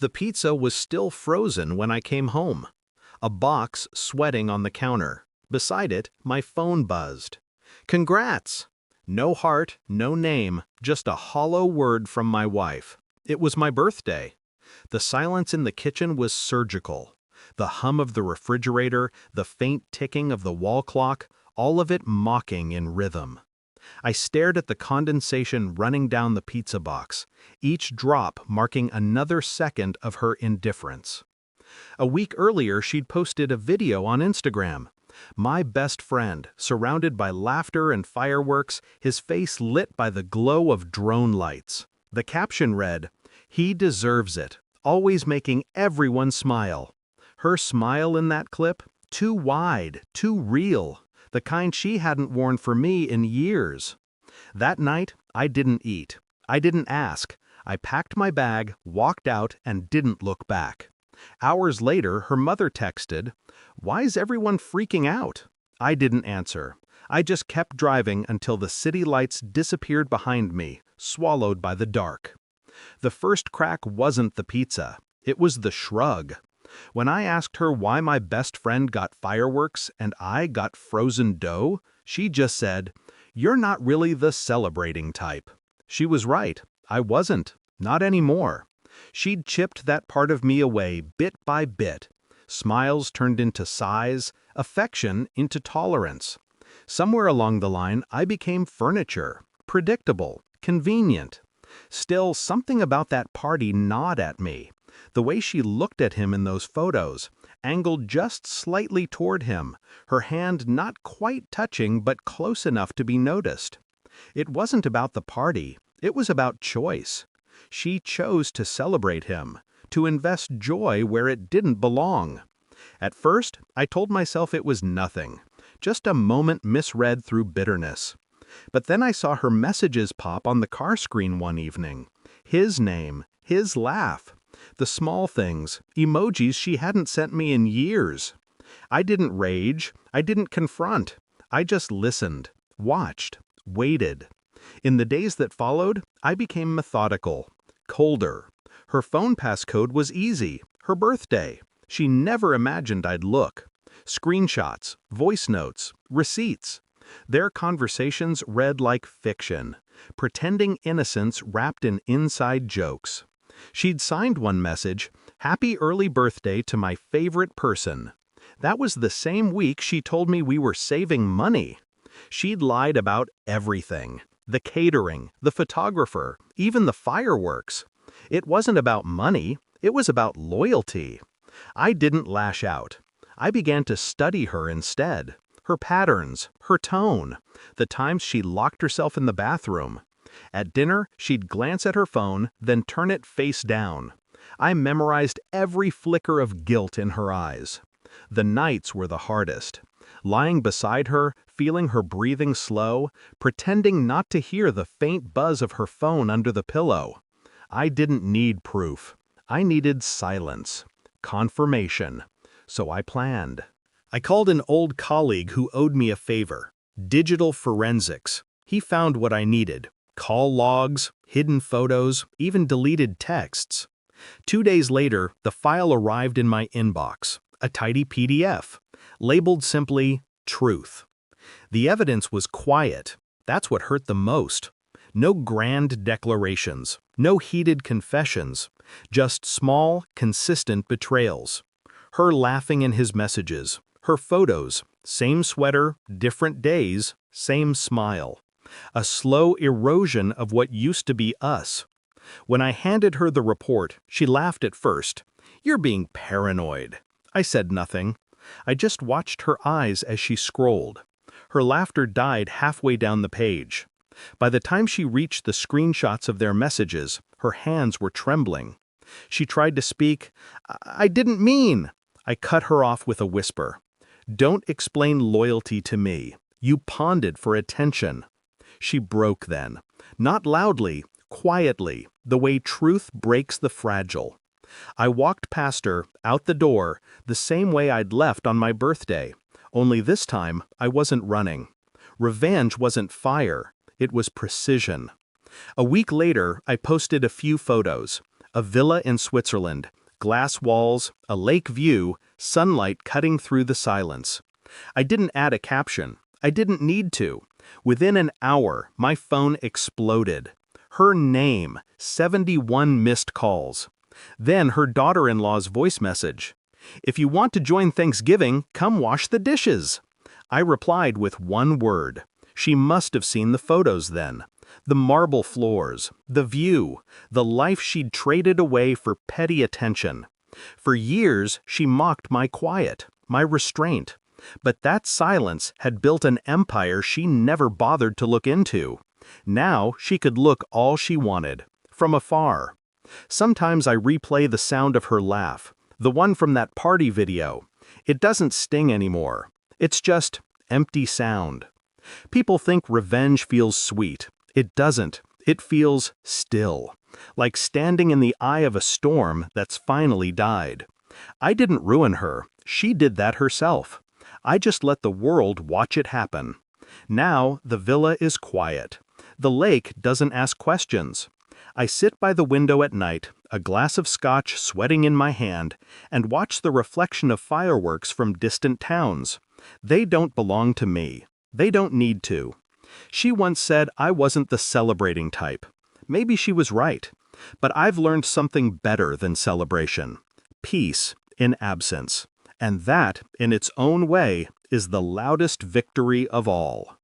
The pizza was still frozen when I came home. A box sweating on the counter. Beside it, my phone buzzed. Congrats! No heart, no name, just a hollow word from my wife. It was my birthday. The silence in the kitchen was surgical. The hum of the refrigerator, the faint ticking of the wall clock, all of it mocking in rhythm. I stared at the condensation running down the pizza box, each drop marking another second of her indifference. A week earlier, she'd posted a video on Instagram. My best friend, surrounded by laughter and fireworks, his face lit by the glow of drone lights. The caption read, "He deserves it, always making everyone smile." Her smile in that clip, too wide, too real, the kind she hadn't worn for me in years. That night, I didn't eat. I didn't ask. I packed my bag, walked out, and didn't look back. Hours later, her mother texted, "Why's everyone freaking out?" I didn't answer. I just kept driving until the city lights disappeared behind me, swallowed by the dark. The first crack wasn't the pizza. It was the shrug. When I asked her why my best friend got fireworks and I got frozen dough, she just said, "You're not really the celebrating type." She was right. I wasn't. Not anymore. She'd chipped that part of me away bit by bit. Smiles turned into sighs, affection into tolerance. Somewhere along the line, I became furniture, predictable, convenient. Still, something about that party gnawed at me. The way she looked at him in those photos, angled just slightly toward him, her hand not quite touching but close enough to be noticed. It wasn't about the party, it was about choice. She chose to celebrate him, to invest joy where it didn't belong. At first, I told myself it was nothing, just a moment misread through bitterness. But then I saw her messages pop on the car screen one evening. His name, his laugh. The small things, emojis she hadn't sent me in years. I didn't rage, I didn't confront. I just listened, watched, waited. In the days that followed, I became methodical, colder. Her phone passcode was easy, her birthday. She never imagined I'd look. Screenshots, voice notes, receipts. Their conversations read like fiction, pretending innocence wrapped in inside jokes. She'd signed one message, "Happy early birthday to my favorite person." That was the same week she told me we were saving money. She'd lied about everything. The catering, the photographer, even the fireworks. It wasn't about money, it was about loyalty. I didn't lash out. I began to study her instead. Her patterns, her tone, the times she locked herself in the bathroom. At dinner, she'd glance at her phone, then turn it face down. I memorized every flicker of guilt in her eyes. The nights were the hardest. Lying beside her, feeling her breathing slow, pretending not to hear the faint buzz of her phone under the pillow. I didn't need proof. I needed silence. Confirmation. So I planned. I called an old colleague who owed me a favor. Digital forensics. He found what I needed. Call logs, hidden photos, even deleted texts. 2 days later, the file arrived in my inbox, a tidy PDF, labeled simply, "Truth." The evidence was quiet. That's what hurt the most. No grand declarations, no heated confessions, just small, consistent betrayals. Her laughing in his messages, her photos, same sweater, different days, same smile. A slow erosion of what used to be us. When I handed her the report, she laughed at first. "You're being paranoid." I said nothing. I just watched her eyes as she scrolled. Her laughter died halfway down the page. By the time she reached the screenshots of their messages, her hands were trembling. She tried to speak. "I didn't mean." I cut her off with a whisper. "Don't explain loyalty to me. You pawned it for attention." She broke then. Not loudly, quietly, the way truth breaks the fragile. I walked past her, out the door, the same way I'd left on my birthday. Only this time, I wasn't running. Revenge wasn't fire. It was precision. A week later, I posted a few photos. A villa in Switzerland, glass walls, a lake view, sunlight cutting through the silence. I didn't add a caption. I didn't need to. Within an hour, my phone exploded. Her name, 71 missed calls. Then her daughter-in-law's voice message. "If you want to join Thanksgiving, come wash the dishes." I replied with one word. She must have seen the photos then. The marble floors, the view, the life she'd traded away for petty attention. For years, she mocked my quiet, my restraint. But that silence had built an empire she never bothered to look into. Now she could look all she wanted, from afar. Sometimes I replay the sound of her laugh, the one from that party video. It doesn't sting anymore. It's just empty sound. People think revenge feels sweet. It doesn't. It feels still, like standing in the eye of a storm that's finally died. I didn't ruin her. She did that herself. I just let the world watch it happen. Now the villa is quiet. The lake doesn't ask questions. I sit by the window at night, a glass of scotch sweating in my hand, and watch the reflection of fireworks from distant towns. They don't belong to me. They don't need to. She once said I wasn't the celebrating type. Maybe she was right. But I've learned something better than celebration. Peace in absence. And that, in its own way, is the loudest victory of all.